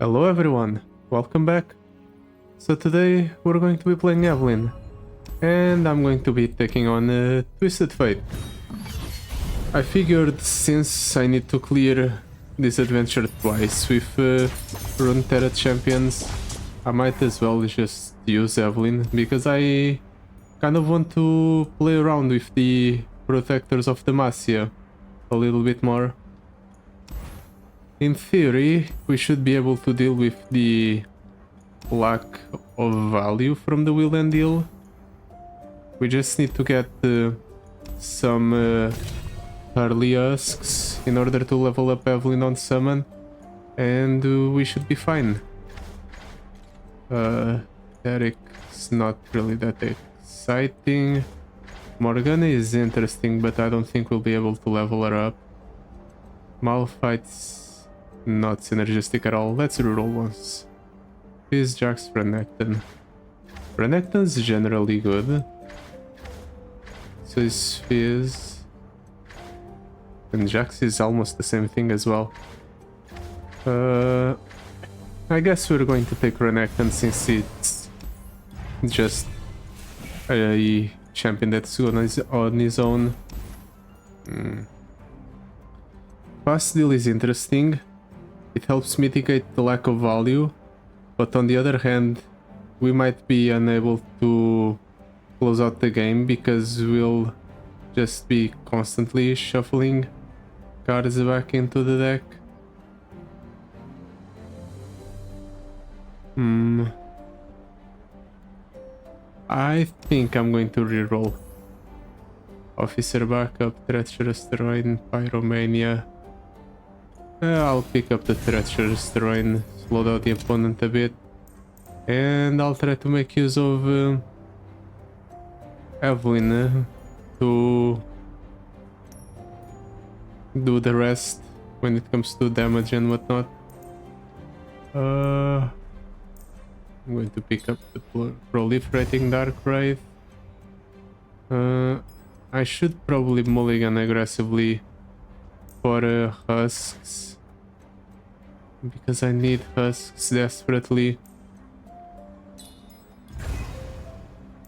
Hello everyone, welcome back. So today we're going to be playing Evelyn, and I'm going to be taking on Twisted Fate. I figured since I need to clear this adventure twice with Runeterra champions, I might as well just use Evelyn, because I kind of want to play around with the Protectors of Demacia a little bit more. In theory, we should be able to deal with the lack of value from the Will and Deal. We just need to get some early husks in order to level up Evelyn on summon, and we should be fine. Derek's not really that exciting. Morgana is interesting, but I don't think we'll be able to level her up. Malphite's not synergistic at all. Let's reroll once. Fizz, Jax, Renekton. Renekton's generally good. So is Fizz. And Jax is almost the same thing as well. I guess we're going to take Renekton since it's just a champion that's on his own. Fast deal is interesting. It helps mitigate the lack of value, but on the other hand, we might be unable to close out the game because we'll just be constantly shuffling cards back into the deck. I think I'm going to reroll Officer Backup, Treacherous Terrain, Pyromania. I'll pick up the Treacherous Terrain, slow down the opponent a bit, and I'll try to make use of Evelyn to do the rest when it comes to damage and whatnot. I'm going to pick up the Proliferating Dark Wraith. I should probably mulligan aggressively for husks, because I need husks desperately.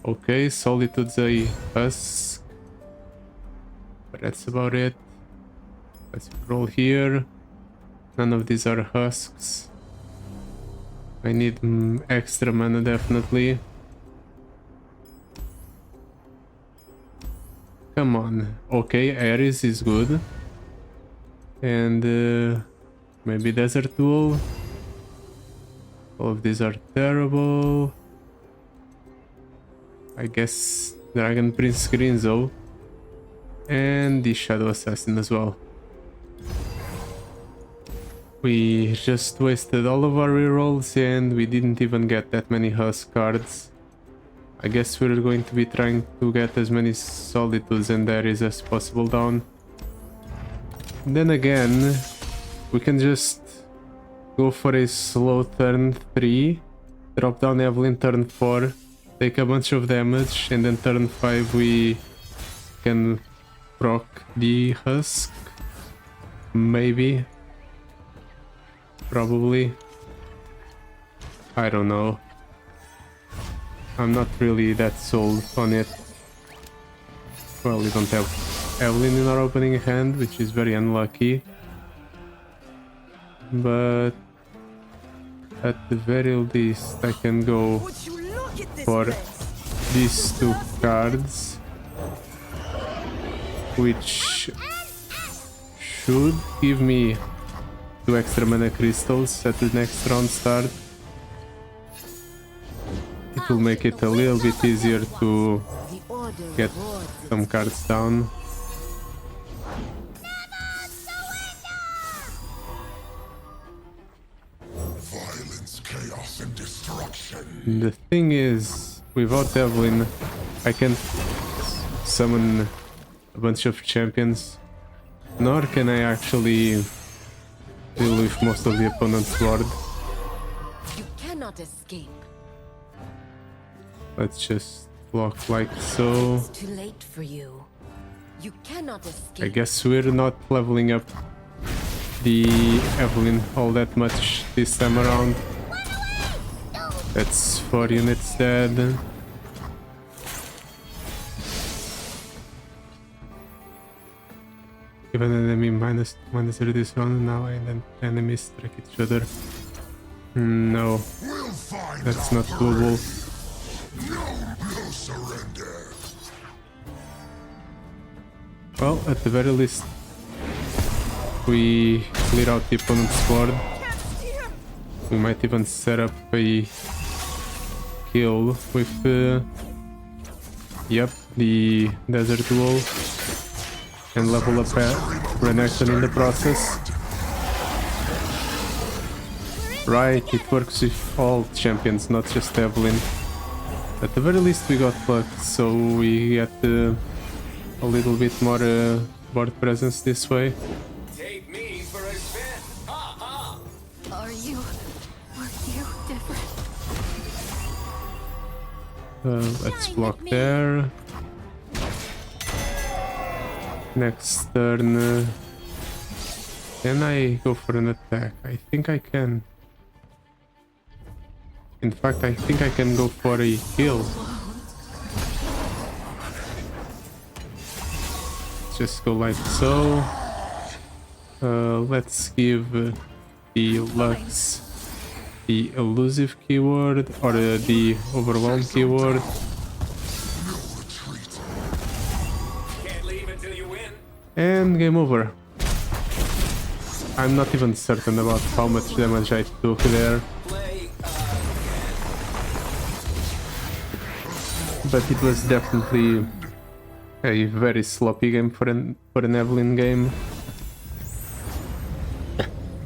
Okay, Solitude's a husk, but that's about it. Let's roll here. None of these are husks. I need extra mana definitely. Come on. Okay, Ares is good. And maybe Desert Duel. All of these are terrible. I guess Dragon Prince Grinzo. And the Shadow Assassin as well. We just wasted all of our rerolls and we didn't even get that many Husk cards. I guess we're going to be trying to get as many Solitudes and Ares as possible down. Then again, we can just go for a slow turn 3, drop down Evelyn turn 4, take a bunch of damage, and then turn 5 we can proc the Husk. Maybe. Probably. I don't know. I'm not really that sold on it. Well, we don't have Evelyn in our opening hand, which is very unlucky. But at the very least I can go for these two cards, which should give me 2 extra mana crystals at the next round start. It will make it a little bit easier to get some cards down. Violence, chaos, and destruction. The thing is, without Evelyn, I can't summon a bunch of champions, nor can I actually deal with most of the opponent's board. You cannot escape. Let's just block like so. It's too late for you. You cannot escape. I guess we're not leveling up the Evelyn all that much this time around. That's 4 units dead. Even enemy minus reduce round now and then enemies track each other. No, that's not doable. No surrender. Well, at the very least, we clear out the opponent's board. We might even set up a kill with yep, the desert wall, and level up Renekton in the process. Right, it works with all champions, not just Evelyn. At the very least we got luck, so we get a little bit more board presence this way. Take me for a spin. Ha ha. Were you different? Let's block there. Next turn, can I go for an attack? I think I can. In fact, I think I can go for a kill. Just go like so. Let's give the Lux the elusive keyword or the overwhelm keyword. Can't leave until you win. And game over. I'm not even certain about how much damage I took there. Play But it was definitely a very sloppy game for an Evelyn game.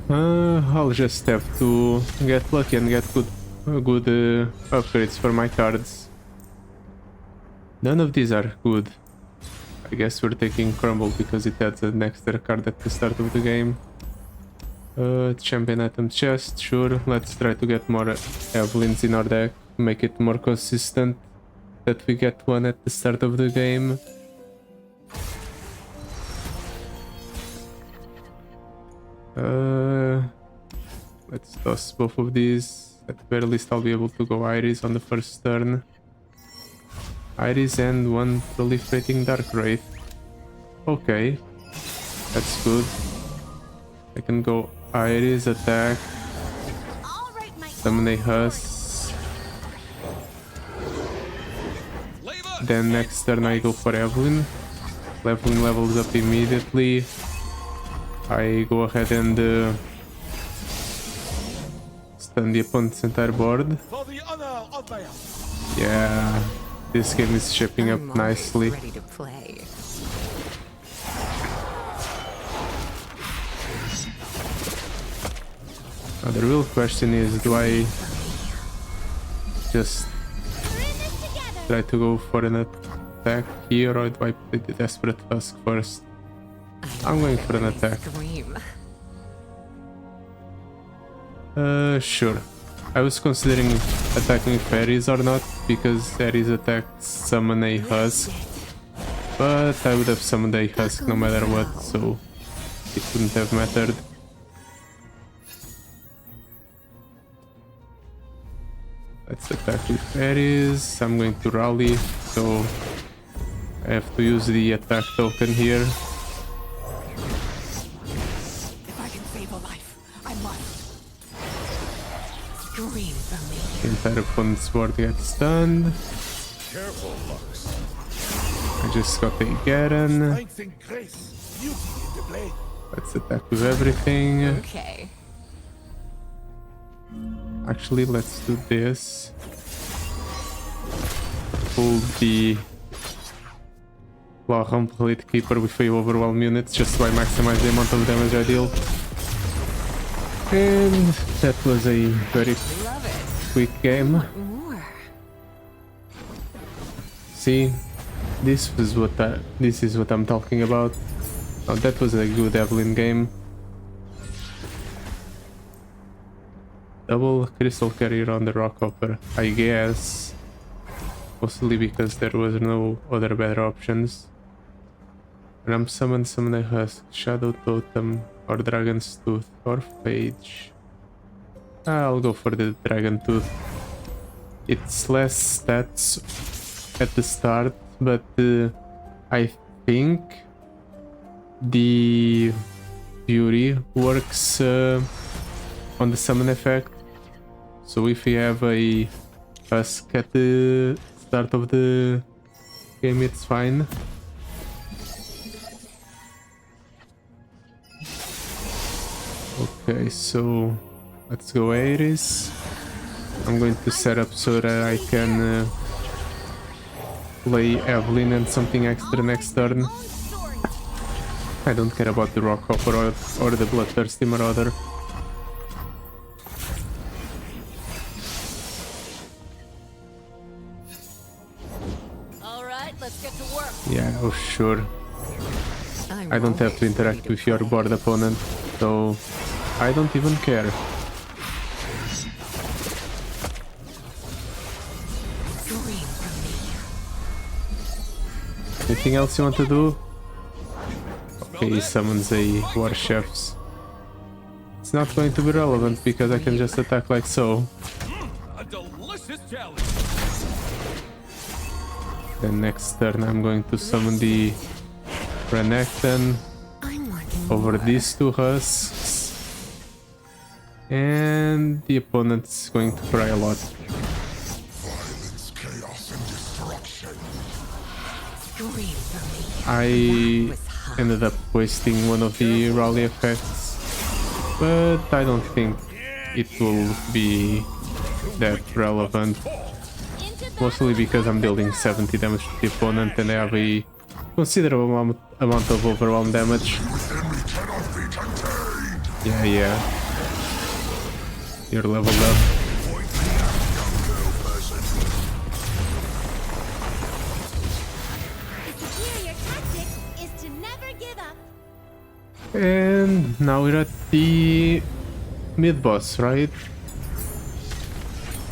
I'll just have to get lucky and get good upgrades for my cards. None of these are good. I guess we're taking Crumble because it adds an extra card at the start of the game. Champion item chest, sure. Let's try to get more Evelyns in our deck, make it more consistent that we get one at the start of the game. Let's toss both of these. At the very least I'll be able to go Iris on the first turn. Iris and one proliferating Dark Wraith. Okay, that's good. I can go Iris, attack, summon a Husk. Then next turn I go for Evelyn. Evelyn levels up immediately. I go ahead and stun the opponent's entire board. Yeah, this game is shaping up nicely. Ready to play. Now the real question is, do I just try to go for an attack here, or do I play the Desperate Husk first? I'm going for an attack. Sure. I was considering attacking with Ares or not, because Ares attacks summon a Husk, but I would have summoned a Husk no matter what, so it wouldn't have mattered. Let's attack with Ares. I'm going to rally, so I have to use the attack token here. If I can save a life, I must. Scream for me. The entire opponent's board gets stunned. Careful, Lux. I just got a Garen. Strength and grace. Beauty in the blade. Let's attack with everything. Okay. Actually, let's do this. Pull the Complete Keeper with a overwhelm units just so I maximize the amount of damage I deal. And that was a very quick game. More. See, this is what I'm talking about. Now that was a good Evelyn game. Double crystal carrier on the rock hopper, I guess. Mostly because there was no other better options. Ram summon a Husk, Shadow Totem, or Dragon's Tooth or Phage. I'll go for the Dragon Tooth. It's less stats at the start, but I think the Fury works on the summon effect. So if you have a Husk at the start of the game, it's fine. Okay, so let's go Ares. I'm going to set up so that I can play Evelyn and something extra next turn. I don't care about the Rock Hopper or the Bloodthirsty Marauder. Alright, let's get to work. Yeah, oh sure. I don't have to interact with your board opponent, so I don't even care. Anything else you want to do? Okay, he summons a War Chefs. It's not going to be relevant because I can just attack like so. A delicious challenge. Then next turn I'm going to summon the Renekton over these two husks. And the opponent's going to cry a lot. Violence, chaos, and destruction. I ended up wasting one of the rally effects, but I don't think it will be that relevant. Mostly because I'm dealing 70 damage to the opponent and I have a considerable amount of overwhelm damage. Enemy cannot be contained. Yeah. You're leveled up. Point me out, young girl person. The superior tactic is to never give up. And now we're at the mid-boss, right?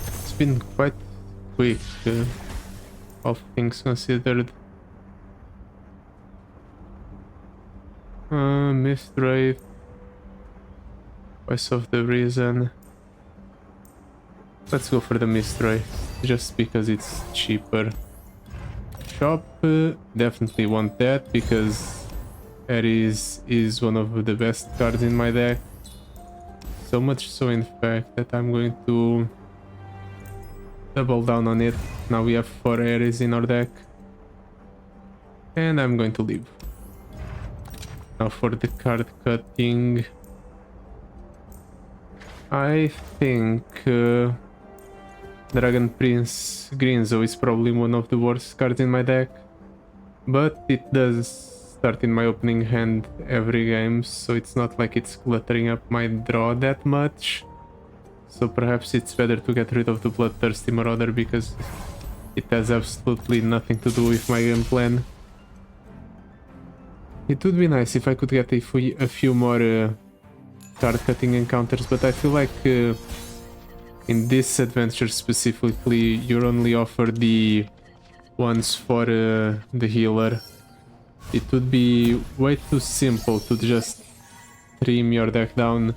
It's been quite quick, all things considered. Mist Wraith, Voice of the Reason. Let's go for the Mist Wraith, just because it's cheaper. Shop, definitely want that, because Ares is one of the best cards in my deck. So much so, in fact, that I'm going to double down on it. Now we have 4 Ares in our deck. And I'm going to leave. Now for the card cutting. I think Dragon Prince Grinzo is probably one of the worst cards in my deck. But it does start in my opening hand every game, so it's not like it's cluttering up my draw that much. So perhaps it's better to get rid of the Bloodthirsty Marauder because it has absolutely nothing to do with my game plan. It would be nice if I could get a few more card cutting encounters, but I feel like in this adventure specifically you're only offered the ones for the healer. It would be way too simple to just trim your deck down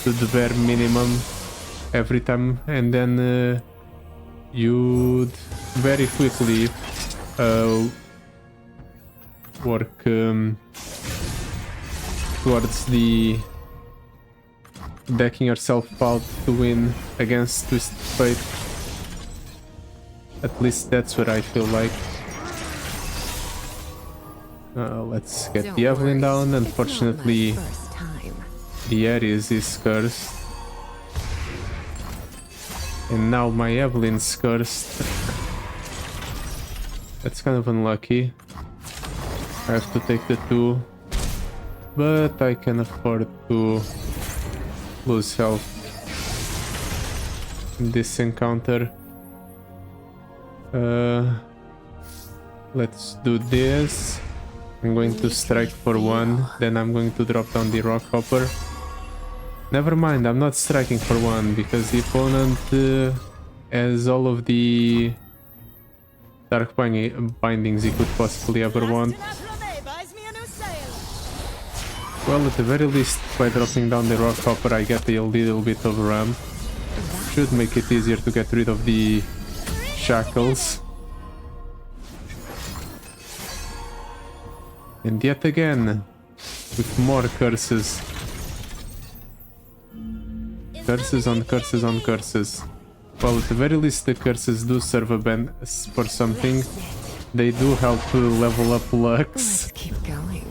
to the bare minimum every time, and then you'd very quickly work towards the decking yourself out to win against Twisted Fate. At least that's what I feel like. Let's get the Evelyn down. Unfortunately, the Ares is cursed. And now my Evelyn's cursed. That's kind of unlucky. I have to take the 2. But I can afford to lose health in this encounter. Let's do this. I'm going to strike for 1, then I'm going to drop down the Rock Hopper. Never mind, I'm not striking for 1 because the opponent has all of the dark bindings he could possibly ever want. Well, at the very least, by dropping down the rock hopper, I get a little bit of ramp. Should make it easier to get rid of the shackles. And yet again, with more curses. Curses on curses on curses. Well, at the very least, the curses do serve for something. They do help to level up Lux. Let's keep going.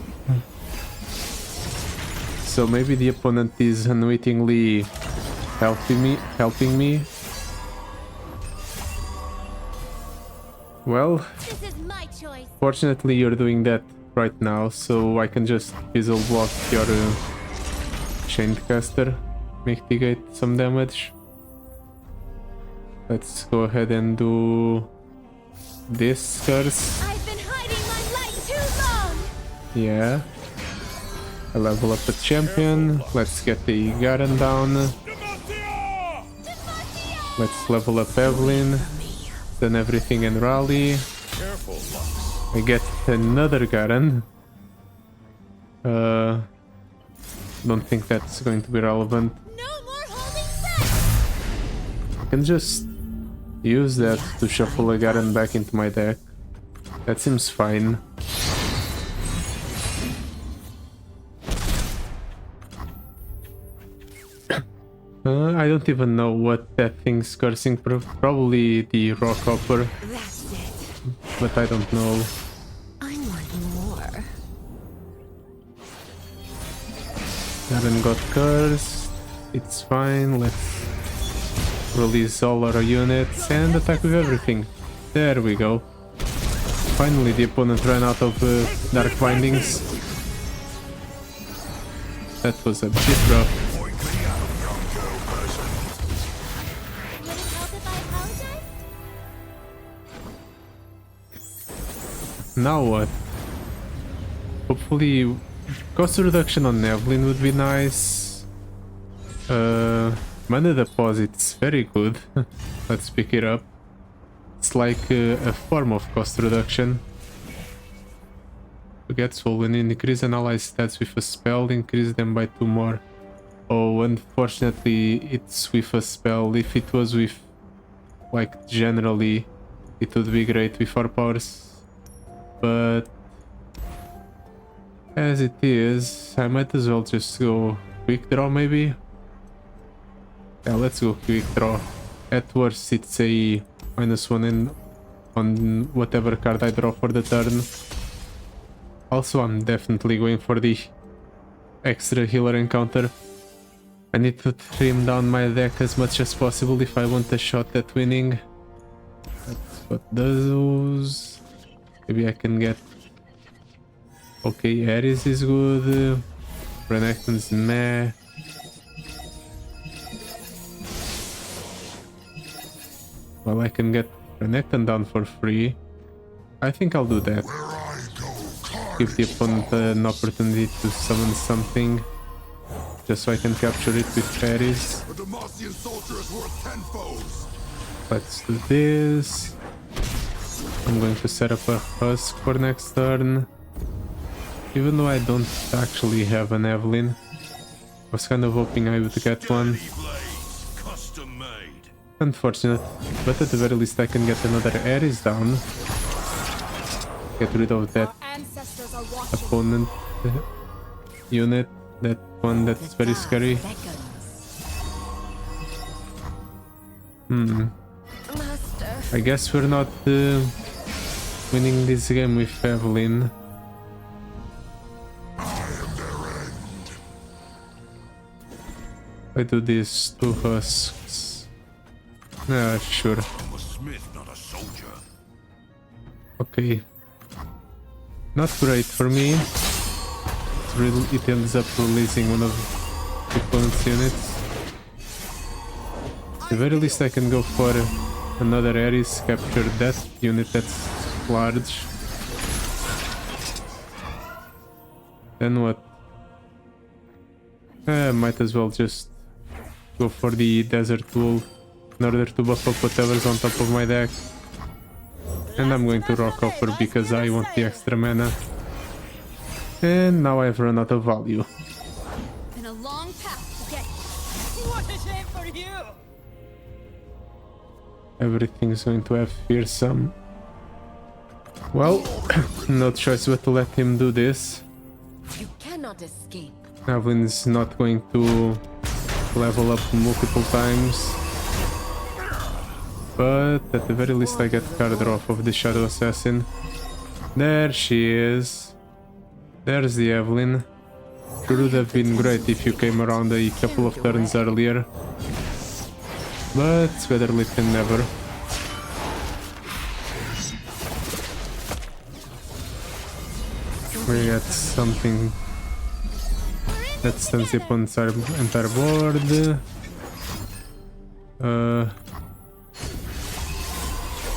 So maybe the opponent is unwittingly helping me. Well, This is my choice. fortunately you're doing that right now, so I can just fizzle block your chained caster, mitigate some damage. Let's go ahead and do this curse. I've been hiding my light too long. Yeah. I level up the champion. Let's get the Garen down. Let's level up Evelyn. Then everything and rally. I get another Garen. Don't think that's going to be relevant. No more holding back. I can just use that to shuffle a Garen back into my deck. That seems fine. I don't even know what that thing's cursing. Probably the rock hopper, That's it. but I don't know. I want more. Haven't got cursed. It's fine. Let's release all our units and attack with everything. There we go. Finally, the opponent ran out of dark bindings. That was a bit rough. Point me out, young girl person. Would it help if I apologize? Now what? Hopefully, cost reduction on Evelyn would be nice. Mana deposit's very good. Let's pick it up. It's like a form of cost reduction. To get swollen, increase an ally's stats with a spell, increase them by 2 more. Oh, unfortunately, it's with a spell. If it was with, like, generally, it would be great with our powers. But as it is, I might as well just go quick draw, maybe. Yeah, let's go quick draw. At worst, it's a -1 on whatever card I draw for the turn. Also, I'm definitely going for the extra healer encounter. I need to trim down my deck as much as possible if I want a shot at winning. That's what those. Maybe I can get... Okay, Ares is good. Renekton's meh. Well, I can get Renekton down for free. I think I'll do that. Where I go, Give the opponent an opportunity to summon something. Just so I can capture it with Ares. a Demacian soldier is worth 10 foes. Let's do this. I'm going to set up a husk for next turn. Even though I don't actually have an Evelyn. I was kind of hoping I would get one. Custom made. Unfortunate. But at the very least I can get another Ares down. Get rid of that Ancestors are watching. opponent unit. That one that's very scary. Master. I guess we're not winning this game with Evelyn. I do these 2 husks. Sure. I'm a smith, not a soldier. Okay. Not great for me. It ends up releasing one of the opponent's units. At the very least I can go for another Ares, capture that unit that's large. Then what? Might as well just go for the desert tool in order to buff up whatever's on top of my deck. And I'm going to rock hopper because I want the extra mana. And now I've run out of value. Been a long path to get What a shame for you! Everything's going to have fearsome. Well, no choice but to let him do this. You cannot escape. Evelyn's not going to level up multiple times. But at the very least I get card draw of the Shadow Assassin. There she is. There's the Evelyn. It would have been great if you came around a couple of turns earlier. But it's better late than never. We got something that stands up on our entire board.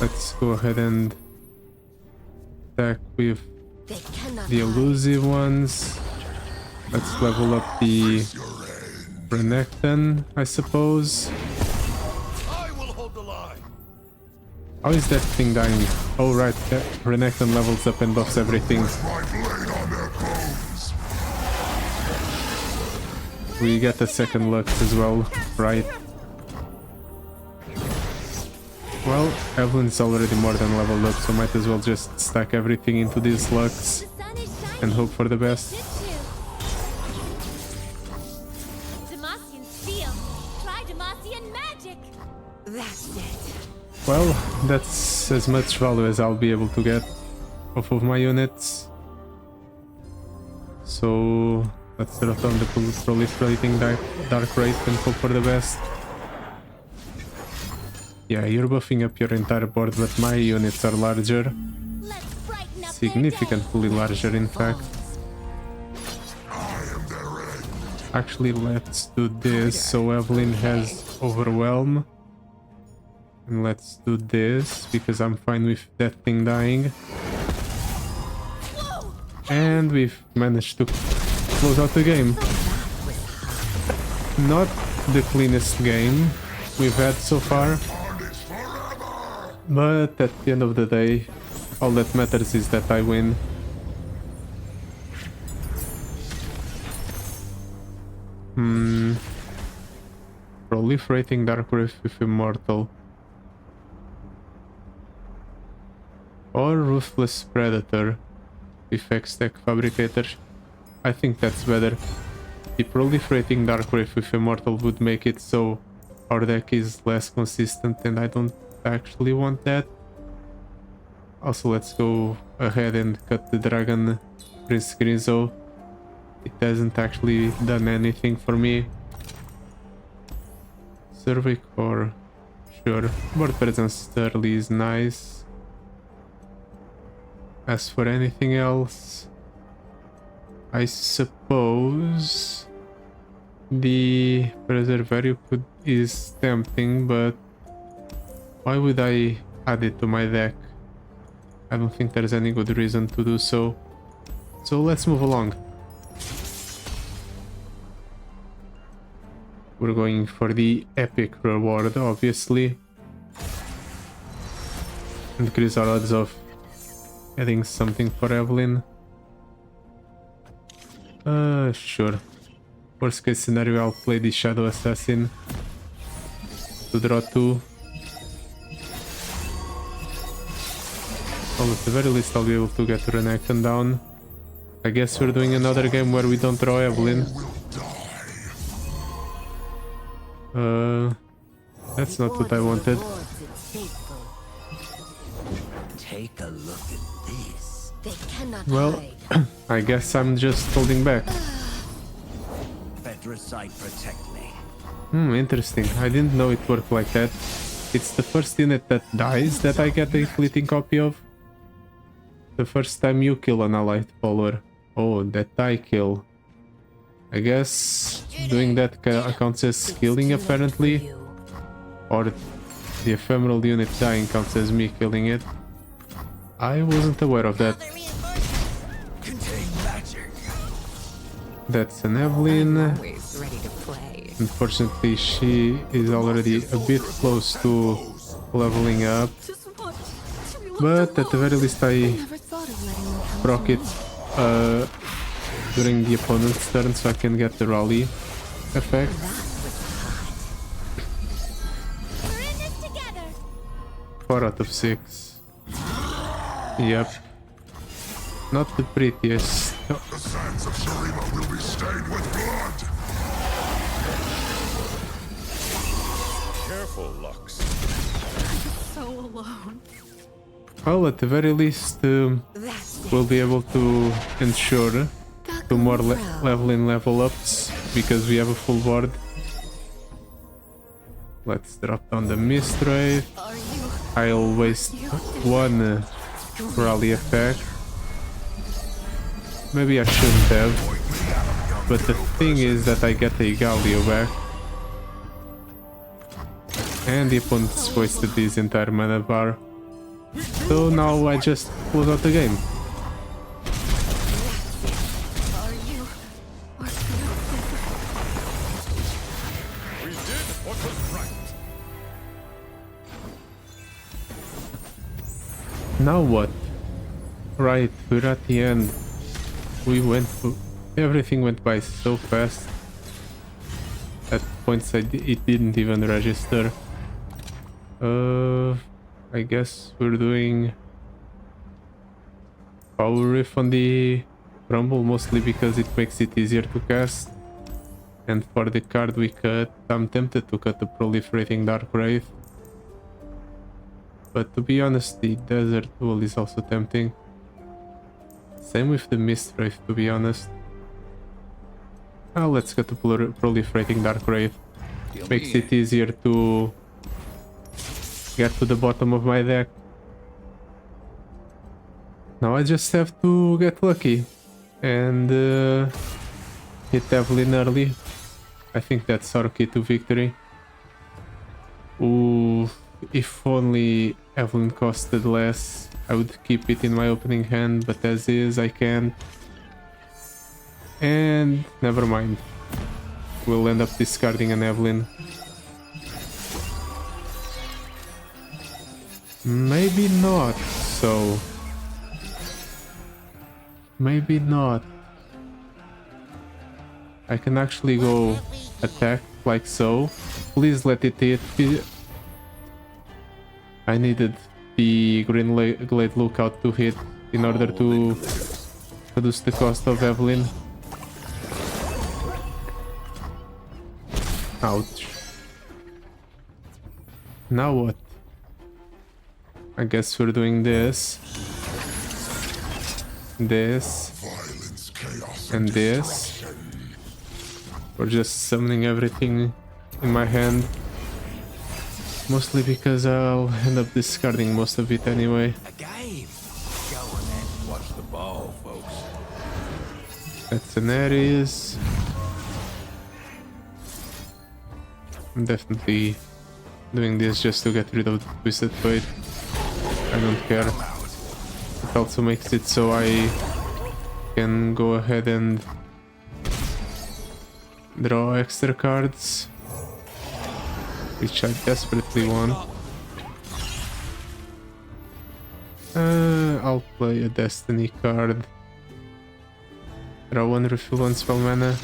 Let's go ahead and attack with They cannot the elusive ones. Let's level up the Renekton, I suppose. I will hold the line. How is that thing dying? Oh right, Renekton levels up and buffs everything. My blade on their bones. We get a second luck as well, right? Well, Evelyn's already more than leveled up, so might as well just stack everything into these lucks The sun is shining. and hope for the best. Demacian steel. Try Demacian magic. That's it. Well, that's as much value as I'll be able to get off of my units. So let's throw down the proliferating dark wraith and hope for the best. Yeah, you're buffing up your entire board, but my units are larger. Let's brighten up Significantly larger, in fact. I am their end. Actually, let's do this so Evelyn has Overwhelm. And let's do this because I'm fine with that thing dying. And we've managed to close out the game. Not the cleanest game we've had so far. But at the end of the day, all that matters is that I win. Proliferating Dark Wraith with Immortal. Or Ruthless Predator with X-Tech Fabricator. I think that's better. The Proliferating Dark Wraith with Immortal would make it so our deck is less consistent, and I don't actually want that. Also, let's go ahead and cut the Dragon Prince Grinzo. It hasn't actually done anything for me. Survey Core, sure. Board Presence early is nice. As for anything else, I suppose the Preserve Value is tempting, but why would I add it to my deck? I don't think there's any good reason to do so. So let's move along. We're going for the epic reward, obviously. Increase our odds of getting something for Evelyn. Sure. Worst case scenario, I'll play the Shadow Assassin to draw 2. Well, at the very least I'll be able to get Renekton down. I guess we're doing another game where we don't draw Evelyn. That's not what I wanted. Take a look at this. They cannot Well, hide. I guess I'm just holding back. Petricite, protect me. Interesting. I didn't know it worked like that. It's the first unit that dies that I get a fleeting copy of. The first time you kill an allied follower. Oh, that die kill. I guess doing that counts as killing apparently. Or the ephemeral unit dying counts as me killing it. I wasn't aware of that. Contain magic. That's an Evelyn. Always ready to play. Unfortunately, she is already a bit close to leveling up. Just want to But at the very least I Never thought of letting them come proc it during the opponent's turn so I can get the rally effect. We're in this together. 4 out of 6. Yep. Not the prettiest. The sands of Shurima will be stained with blood. Careful, Lux. So alone. Well, at the very least, we'll be able to ensure 2 more leveling level ups because we have a full board. Let's drop down the Mist Wraith. Are you? I'll waste 1 rally effect. Maybe I shouldn't have, but the thing is that I get a Galio back. And the opponent's wasted this entire mana bar. So now I just close out the game. Are you? Or We did what was right. Now what? Right, we're at the end. Everything went by so fast. At points it didn't even register. I guess we're doing Power Riff on the Rumble, mostly because it makes it easier to cast. And for the card we cut, I'm tempted to cut the Proliferating Dark Wraith. But to be honest, the Desert Duel is also tempting. Same with the Mist Wraith, to be honest. Let's cut the Proliferating Dark Wraith. Makes it easier to get to the bottom of my deck. Now I just have to get lucky and hit Evelyn early. I think that's our key to victory. Ooh, if only Evelyn costed less, I would keep it in my opening hand, but as is, I can't. And never mind. We'll end up discarding an Evelyn. Maybe not, so... Maybe not. I can actually go attack like so. Please let it hit. I needed the Green Glade Lookout to hit in order to reduce the cost of Evelyn. Ouch. Now what? I guess we're doing this, Violence, chaos, and this. We're just summoning everything in my hand. Mostly because I'll end up discarding most of it anyway. A game. Go on then. Watch the ball, folks. That's an Aries. I'm definitely doing this just to get rid of the Twisted Fate. I don't care. It also makes it so I can go ahead and draw extra cards, which I desperately want. I'll play a Destiny card. Draw 1, refill 1 spell mana.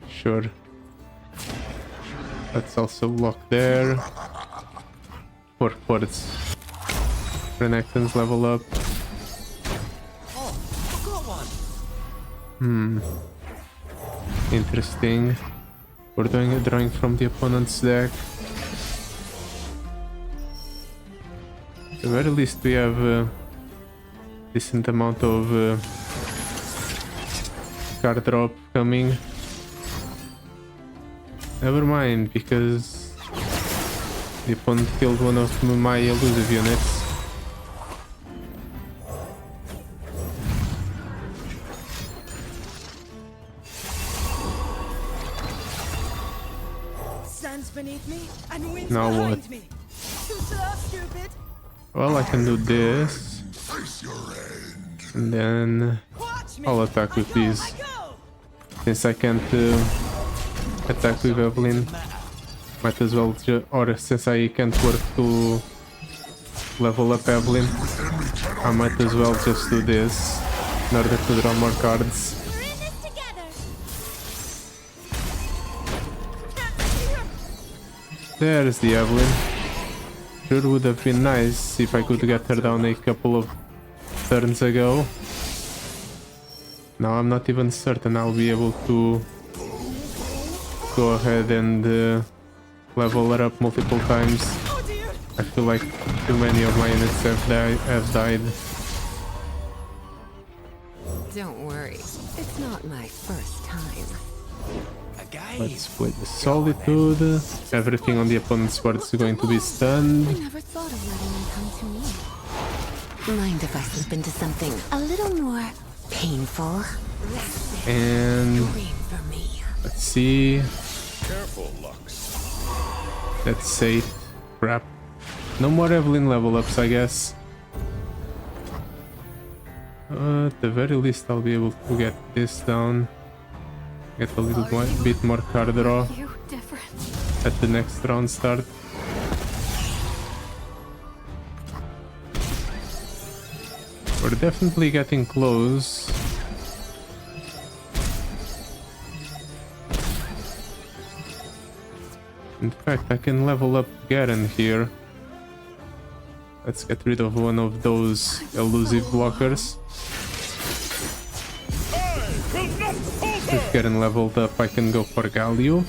Sure. Let's also lock there. 4 quartz. Renekton's level up. Oh, got one. Interesting. We're doing a drawing from the opponent's deck. At the very least we have a decent amount of card drop coming. Never mind, because the opponent killed one of my elusive units. Stands beneath me and winds Now behind what? me. Too slow, stupid. Well, I can do this, face your end. and then Watch me. I'll attack with I these. go. Since I can't attack with Evelyn, might as well, or since I can't work to level up Evelyn, I might as well just do this. in order to draw more cards. We're in this together. There's the Evelyn. Sure would have been nice if I could get her down a couple of turns ago. Now I'm not even certain I'll be able to go ahead and level her up multiple times. I feel like too many of my units have died. Don't worry, it's not my first time. Let's play the Solitude. Everything on the opponent's board is going to be I stunned. never thought of letting them come to me. Mind if I slip into something a little more painful? And Dream for me. let's see. Careful, Lux. That's 8. Crap. No more Evelyn level ups, I guess. At the very least, I'll be able to get this down. Get a little bit more card draw You different. at the next round start. We're definitely getting close. In fact, I can level up Garen here. Let's get rid of one of those elusive blockers. With Garen leveled up, I can go for Galio.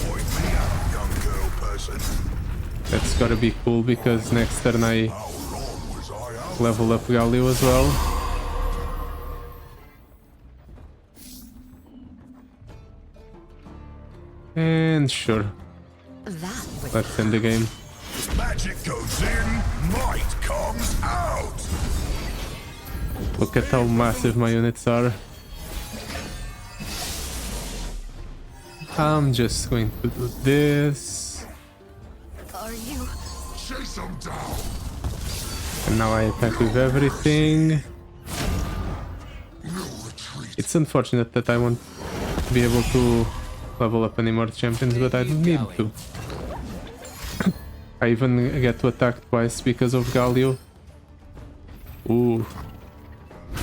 Point me out, young girl person. That's gotta be cool because next turn I How wrong was I out? level up Galio as well. And sure, That was let's end the game. Magic goes in, might comes out. Look at how massive my units are. I'm just going to do this. Are you? Chase them down. And now I attack with everything. No retreat. It's unfortunate that I won't be able to level up any more champions, but I don't need to. I even get to attack twice because of Galio. Ooh.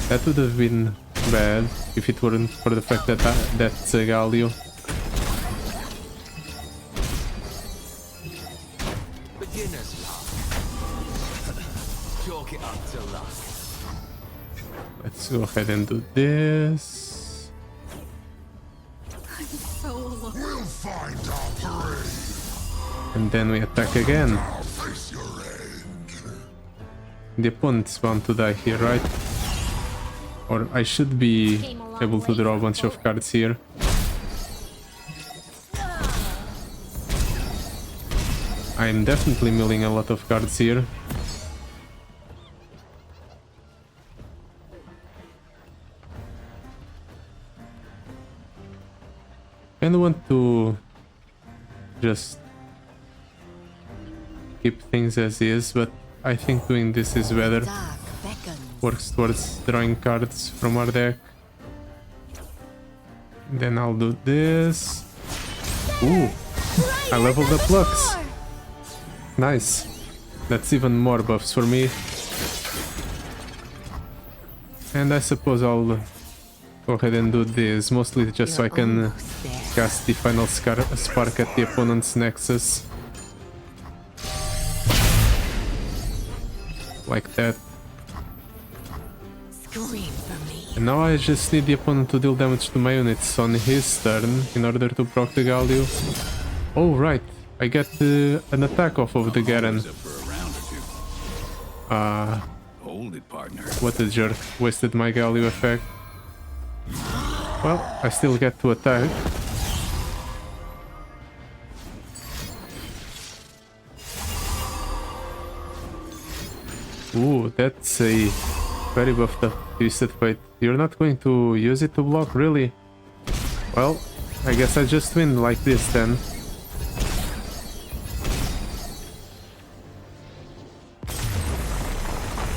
That would have been bad if it weren't for the fact that that's a Galio. Beginner's luck. Chalk it up to luck. Let's go ahead and do this. So alone. We'll find our prey. And then we attack again. I'll face your end. The opponent's bound to die here, right? Or I should be able to draw a bunch of cards here. I'm definitely milling a lot of cards here. I want to just keep things as is, but I think doing this is better. Dark beckons. Works towards drawing cards from our deck. Then I'll do this. Ooh, I leveled up Lux. Nice. That's even more buffs for me. And I suppose I'll go ahead and do this, mostly just so I can Almost there. cast the final spark at the opponent's nexus. Like that. Scream for me. And now I just need the opponent to deal damage to my units on his turn in order to proc the Galio. Oh right, I get an attack off of the Garen. For a round or two. Hold it, partner. What a jerk, wasted my Galio effect. Well, I still get to attack. Ooh, that's a very buffed up Twisted Fate. You're not going to use it to block, really? Well, I guess I just win like this then.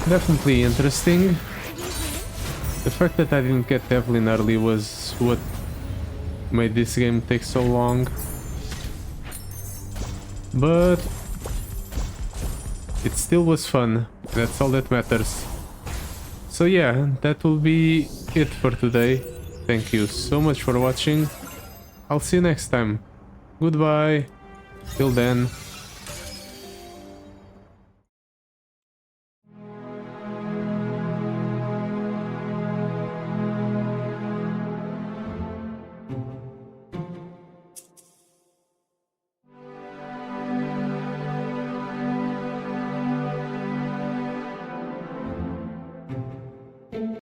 Definitely interesting. The fact that I didn't get Evelyn early was what made this game take so long. But it still was fun. That's all that matters. So So yeah, that will be it for today. Thank you so much for watching. I'll see you next time. Goodbye. Till then.